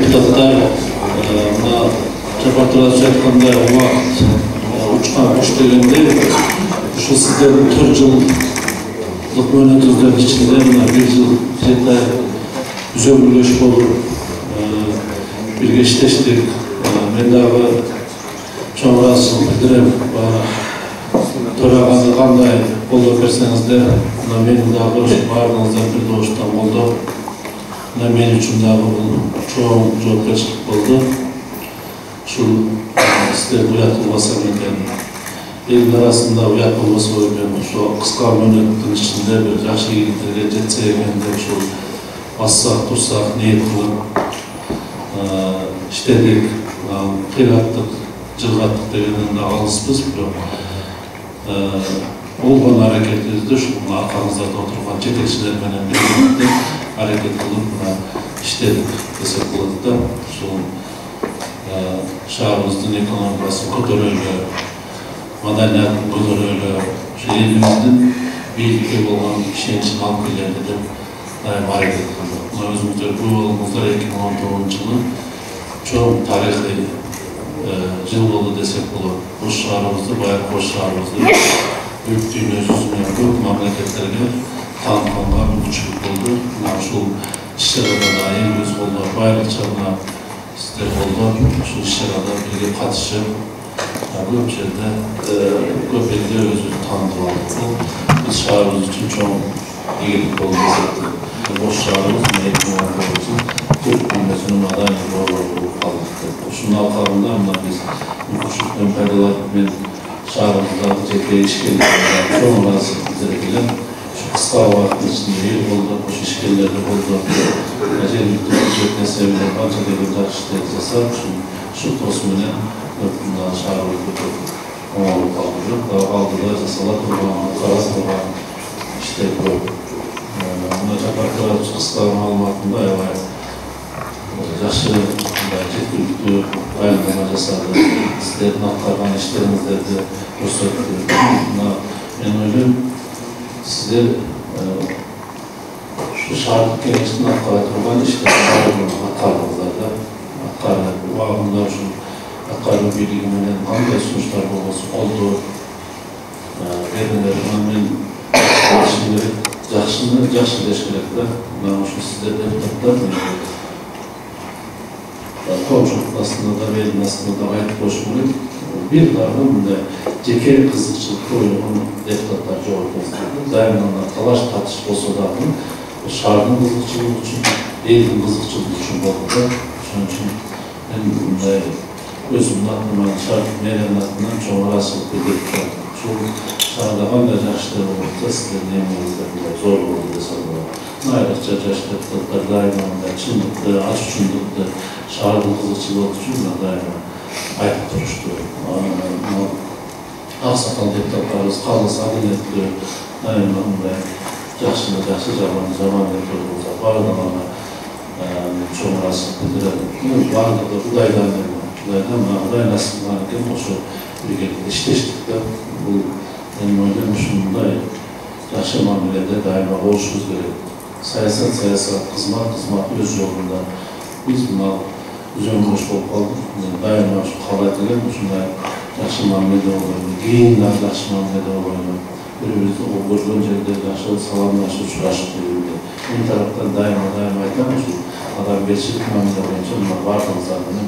депутаттар мына жапартырасы жатқанда уақыт ұшқан құш дегенде ушул сиздердин 4 жылдык мөөнөтүңүздөрдүн ичинде мына 1 жыл 7 ай үзөңгүлөш болуп бирге иштештик. Мен дагы чоң ыраазычылык билдирем. Төраганы кандай колдоп берсеңиздер, мына мени дагы баарыңыздар бир добуштан колдоп, мына мен үчүн дагы бул чоң жоопкерчилик болду. Ушул сиздер уят кылбаса экен, элдин арасында уят болбосо экен, ошо кыска мөөнөттүн ичинде бир жакшы ийгиликтерге жетсе экен деп ушул бассак, турсак, ниет кылып иштедик. Кыйраттык, жылгаттык дегенден да алыспыз, бирок болгон аракетибизди ушул аркаңыздарда отурган жетекчилер менен бирге аракет кылып иштедик десек болот да. Ушул шаарыбыздын экономикасын көтөрөлү, маданиятын көтөрөлү, ушу элибиздин бийликке болгон ишеничин алып келели деп дайым аракет кылдык. Өзүңүздөр көрүп 2019 жылы чоң тарыхый жыл болду десек болот. Ош шаарыбызды, баягы Ош шаарыбызды бүт дүйнө жүзүнө көп мамлекеттерге тааныкканга мүмкүнчүлүк болду. Ушул иш-чарада да элибиз колдоп, байыркыча сиздер колдоп, ушул иш-чарада бирге катышып, көп жерде көп элде өзүбүздү таанытып алдык. Бул биз шаарыбыз үчүн чоң ийгилик болду десек. Ош шаарыбыз 2019 жыл Türk dünyasının adayı rolü kalmıştı. Şunun alkalında ama biz mümkünlükten faydalanıp ben şahımızda ciddi işgirlerden çok razı edilen şu kısa vaktin içinde iyi oldu, hoş işgirlerde oldu. Özellikle ücretine sevilen bazı devletler işleyecekse şu tosmine bundan şahımızda çok oğlu kaldırıp daha aldılar, salat olan, karas olan işte bu. Buna Jakarta çıkışların almatında yavaş жақсы жеткілікті баяндама жасады. Сіздердің атқарған іштеріңіздерді көрсетті. Мен ойлаймын, сіздер шаардык кеңештин аткара турган иштерди аткардыңыздар да. Убагында ушул аткаруу бийлиги менен кандай сунуштар болбосун колдоп бердиңер. Мен жакшы деш керек да. Ушул сиздер депутаттар ko'pchilik aslında elin aslında aytib qo'yish kerak. Bir dagı bunday jeke qiziqchilikka o'ylagan deputatlar javob berdi. Doim talash tartish bo'lsa da shaharning qiziqchiligi uchun, elning qiziqchiligi uchun bo'ldi. Shuning uchun men bunday o'zimni atman, shahar meriyatidan cho'ng rasullik bildirdim. Shu shaharda qanday yaxshilar bo'lsa, sizlarning emingizda bunday zo'r bo'ldi desa bo'ladi. Ayniqsa yosh deputatlar doim chinlikni, ochiqchilikni şahardın kızılçılığı için daima ayakta duruştu. Aksakal deputatlarımız kalırsa adilletli, daima yaxşı zaman yapıyoruz. Vardı ama çoğun arasını bildirelim. Vardı da Uday'dan nasıllarken o şu birlikte işleştik de bu benim oynayım şununda yaxşı mamilede daima oluşumuz gerek. Siyasat, kızmak öz yolunda biz buna üzöngüç bolup kaldık. Daima şu kalayt eden şunday yaxşı mamilede olaydı. Geyinler yaxşı mamilede olaydı. Birimizde o görgön jerde yaxşı salamlaşıp uçuraşıp deyildi. Bir taraftan daima aytan şu adam belçilik mamilede boyunca bunlar vardığınızlardan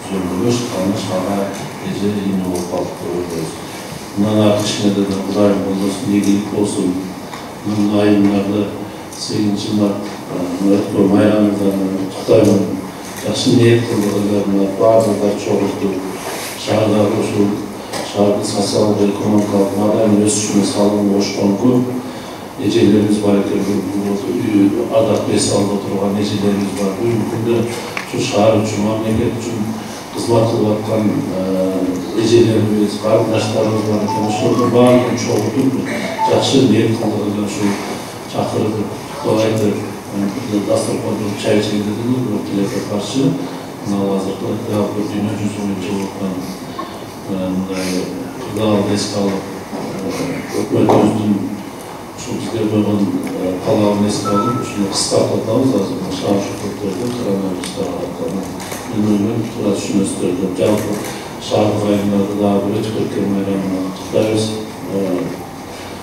üzöngüç, kalmış, hava, gece yine olup kaldık diyoruz. Bundan artık işine de Kudayım olsun, ilgilik olsun. Bunun ayınlarda 8. Mart, Muratko Mayram'dan Kutayım yaxşı niyet kıldırılarına bazılar çoğuldu. Şahardaki şu şahardaki sosyal ve ekonomik madem ösüşüne sağlam boştan көп ecelerimiz var ekan, adak besalda oturgan ecelerimiz var. Bugün günde şu şahar üçün, memleket üçün hizmet kılıp atkan ecelerimiz, kardeşlerimiz var ekan. Şurada bağırken çoğuldu. Yaxşı niyet kıldırılar şu çakırdı, dolaydı. Dasturxonda çay içildi dediniz, bu tilekке karşı hazırda dünya yüzünce olgan Kıdal eski alıp ökmötümüzdün şu bizde koygan talabını eski alıp şunu kısa atlatmamız lazım. Şahar şu köptörde koronavirüsler hakkında көңілмен тура түсіністірді. Жалпы шағын айымдарды дағы бір өтіп кеткен майрамына құттықтаймыз.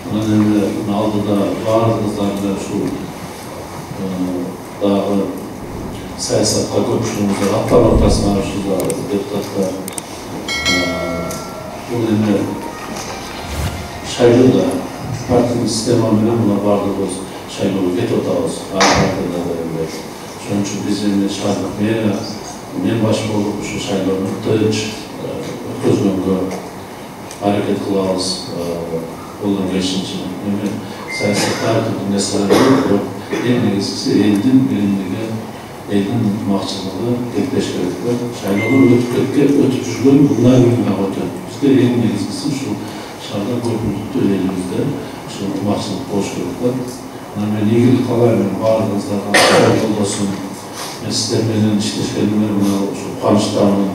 Мұнан енді алдыда барлығыңыздарда шу дағы саясатқа көпшілігіміздер аттар ортасына аршылдар, депутаттар. Бұл енді шайлауда партиялық системамен бұна барлығыз шайлауға кетіп отырмыз. Шоның үшін біз енді шаһарлық мэрия мен баш болып ұшы шайлауны тыныш өткізгенге әрекет қыламыз. Қолдан келгенше саясатта әртүрлі нәрселер көп. Ең негізгісі елдің билігі, елдің ынтымақтастығы тектеш керек. Шайлаудан өтіп жүрген бұндай күнге өтеді. Бізде ең негізгісі шу шаһарда көпүндікті елімізде шу ынтымақтастық болушы керек. Мен игілік қалаймын барлығыңыздарға жолдасын. Мен сіздермен іштескеніммен қуаныштамын.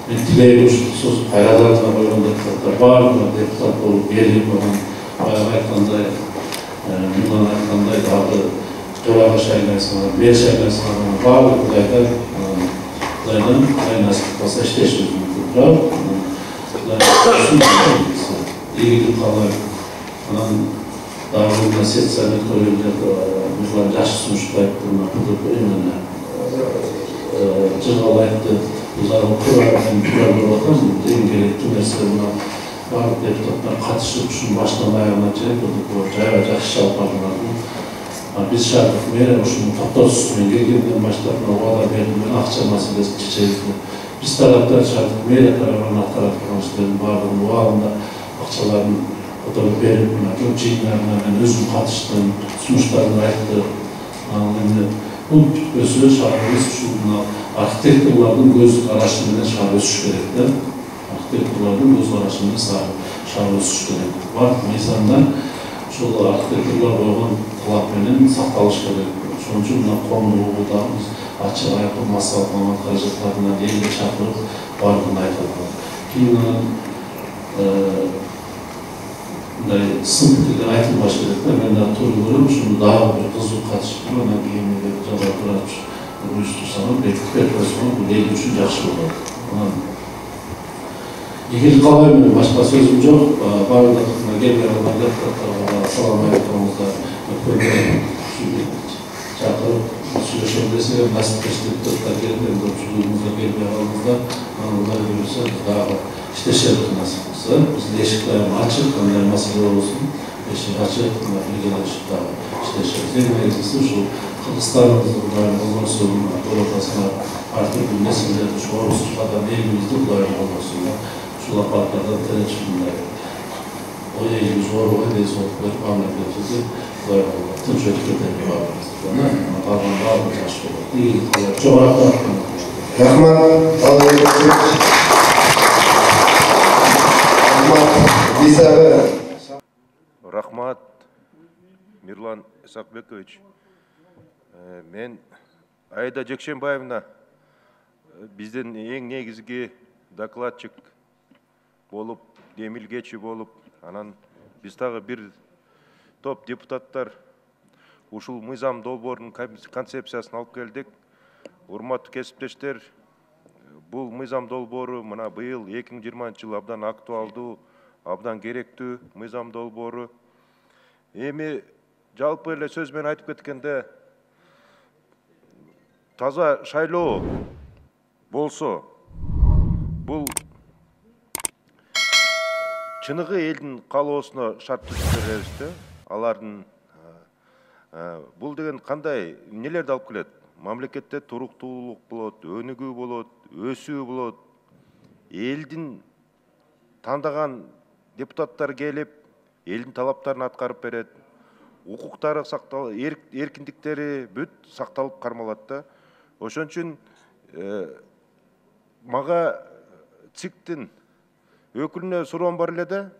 Мен тілеймін сосын қайрадан қойған депутаттар барлығы депутат болып беріліп оған баяғы айтқандай, мұнан айтқандай дағы төраға шайлайсыңдар, мен шайлайсыңдар, барлығы Құдайдан Құдай насip болса іштесуіміз мүмкін. Бірақ игілік қалаймын. Dağılığında setsanet koyulacak bizler yaşı sunuşlayıp durma kılıp önüne cırgalayıptı. Bizler o kurarlar bakalım. En gerekli mesele buna bazı deputatlar katışıp şunun baştan ayağına çekip cayva yaşı şalparlar. Biz şarkık meyre şunun toplar üstüne gelgenden başlarına oğada verilmeyen akça meselesi çiçekli. Biz taraftar şarkık meyre tarafından taraflarımızın varlığının o alında akçaların Oturup verip buna, çiğnerine özüm katıştım, sunuşlarını ayıttı. Bu özü şahımız şuna arxitektorların göz araştırmada şahı süş gerekti. Arxitektorların göz araştırmada şahı süş gerekti. Var meyzandan şolu arxitektorlar koygan kılapmenin saktalış gerekti. Şunun için buna konuluğu da biz açık ayaklı masallıklamak karışıklarından değil de çapırıp vardığını ayıtıldı. Sınıfta aytılmış gerekler. Ben de turluyorum. Şunu daha bir kızıl katışıp ona giyimleri cevap bırakmış. Uyuştursam bekler sonra bu değil üçün yaxşı olur. İkili kalayım başka sözüm yok. Bardakına gelmeyen olan deputatlara salam ayaklarımızda çağırıp söyleşemdesi nasip deputatlar gelmeyen dostluğumuza gelmeyen alanımızda onları görürse daha işleşerdik nasip olsa. Bizim eşiklerim açık, onların mesele olsun. Eşik açık, bilgiler eşikte işleşeriz. En meclisi şu Kırgızistan'ımızda bulayım olmasın, ortasına artık bu nesilleri şu orusuzlardan elimizde bulayım olmasın. Şu lapatlardan tereçimler. O elimiz oruğa neyse olukları memleketimizi bulayım olmak. Tüm şöyle var. Ama kalman var mı taşlı olur. Değil, çok rahat. Rahman, Рахмат, Мирлан Исақбекович. Мен Аида Жексенбаевна бізден ең негізгі докладчик болып, демилгечи болып, анан біз тағы бір топ депутаттар ушул мыйзам долбоорунун концепциясын алып келдик. Урматтуу кесиптештер, бул мыйзам долбоору мына быйыл 2020 абдан актуалдуу, абдан керектүү мыйзам долбоору. Эми жалпы эле сөз менен айтып кеткенде, таза шайлоо болсо, бул чыныгы элдин каалоосуна шарт түзүп беребиз да. Алардын бул деген кандай нелерди алып келет? Мамлекетте туруктуулук болот, өнүгүү болот, өсүү болот. Элдин тандаган депутаттар келип, элдин талаптарын аткарып берет. Укуктары сакталып, эркиндиктери бүт сакталып кармалат да. Ошон үчүн мага ЦИКтин өкүлүнө суроом бар эле да.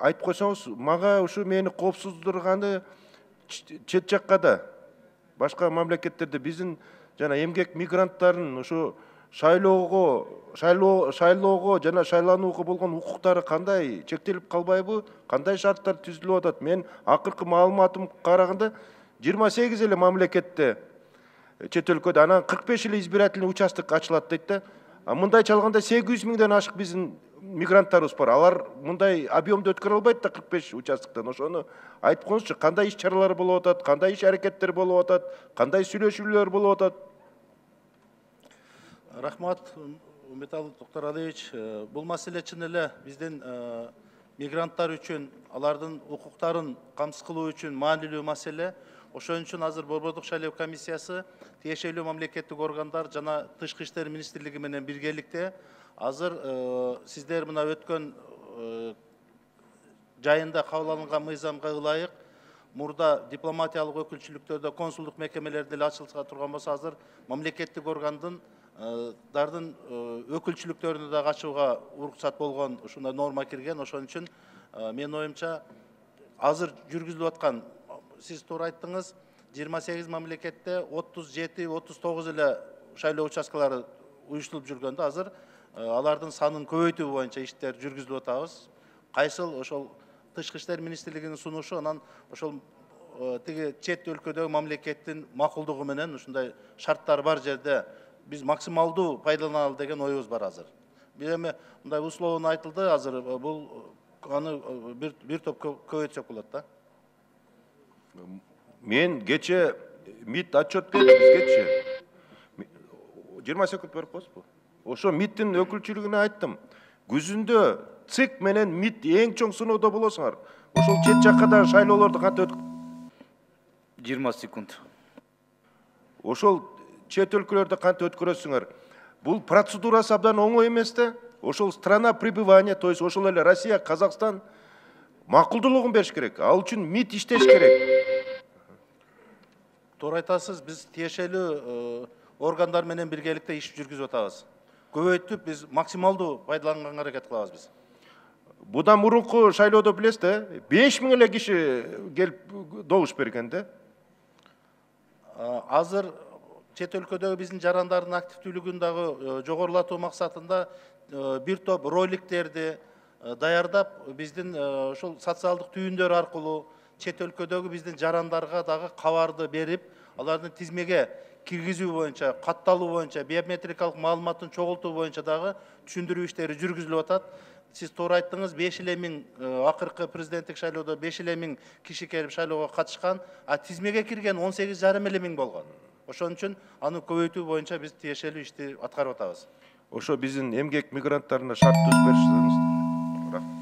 Айтып койсоңуз, мага ушу мени коопсуздурганы чет жакка да, башка мамлекеттерде биздин жана эмгек мигранттарын ушу шайлоого жана шайланууга болгон укуктары кандай чектелип калбайбы? Кандай шарттар түзүлүп атат? Мен акыркы маалыматым караганда 28 эле мамлекетте чет өлкөдө анан 45 эле избирательный участок ачылат дейт да. Мындайча алганда 800 миңден ашык биздин мигранттарыбыз бар. Алар мындай объемду өткөрө албайт да 45 участоктон. Ошону айтып коюңузчу, кандай иш чаралар болуп атат, кандай иш аракеттер болуп атат, кандай сүйлөшүүлөр болуп атат? Рахмат, Металл Токтор Алиевич. Бул маселе чын эле биздин мигранттар үчүн, алардын укуктарын камсыз кылуу үчүн маанилүү маселе. Ошон үчүн азыр Борбордук шайлоо комиссиясы, тиешелүү мамлекеттик органдар жана Тышкы иштер министрлиги менен биргеликте азыр сиздер мына өткөн жайында кабыл алынган мыйзамга ылайык мурда дипломатиялык өкүлчүлүктөрдө, консулдук мекемелерде эле ачылса турган болсо, азыр мамлекеттик органдын дардын өкүлчүлүктөрүнө да ачууга уруксат болгон ушундай норма кирген. Ошон үчүн менин оюмча азыр жүргүзүлүп аткан, сиз туура айттыңыз, 28 мамлекетте 37-39 эле шайлоо участкалары уюштурулуп жүргөндө, азыр алардын санын көбөйтүү боюнча иштер жүргүзүлүп атабыз. Кайсыл ошол Тышкы иштер министрлигинин сунушу, анан ошол тиги чет өлкөдөгү мамлекеттин макулдугу менен ушундай шарттар бар жерде биз максималдуу пайдаланалы деген оюбуз бар азыр. Бир эми мындай условно айтылды, азыр бул аны бир топ көбөйтсөк болот да. Мен кече МИД отчет берди бизгечи. 20 секунд берип коесузбу? Ошо МИДтин өкүлчүлүгүнө айттым. Күзүндө ЦИК менен МИД эң чоң сыноодо болосуңар. Ошол чет жакка да шайлоолорду кантип 20 секунд. Ошол чет өлкөлөрдө кантип өткөрөсүңөр? Бул процедурасы абдан оңой эмес да. Ошол страна пребывания, то есть ошол эле Россия, Казакстан макулдуулугун бериш керек. Ал үчүн МИД иштеш керек. Туура айтасыз, биз тиешелүү органдар менен биргеликте иш жүргүзүп атабыз. Көбөйтүп биз максималдуу пайдаланганга аракет кылабыз биз. Будан мурунку шайлоодо билесиз да, 5000 эле киши келип добуш берген да. Азыр чет өлкөдөгү биздин жарандардын активдүүлүгүн дагы жогорулатуу максатында бир топ роликтерди даярдап, биздин ошол социалдык түйүндөр аркылуу чет өлкөдөгү биздин жарандарга дагы кабарды берип, алардын тизмеге киргизүү боюнча, катталуу боюнча, биометрикалык маалыматын чогултуу боюнча дагы түшүндүрүү иштери жүргүзүлүп атат. Сиз туура айттыңыз, 5 эле миң акыркы президенттик шайлоодо 5 эле миң киши келип шайлоого катышкан, а тизмеге кирген 18,5 эле миң болгон. Ошон үчүн аны көбөйтүү боюнча биз тиешелүү ишти аткарып атабыз. Ошо биздин эмгек мигранттарына шарт түзүп беришсиңиз.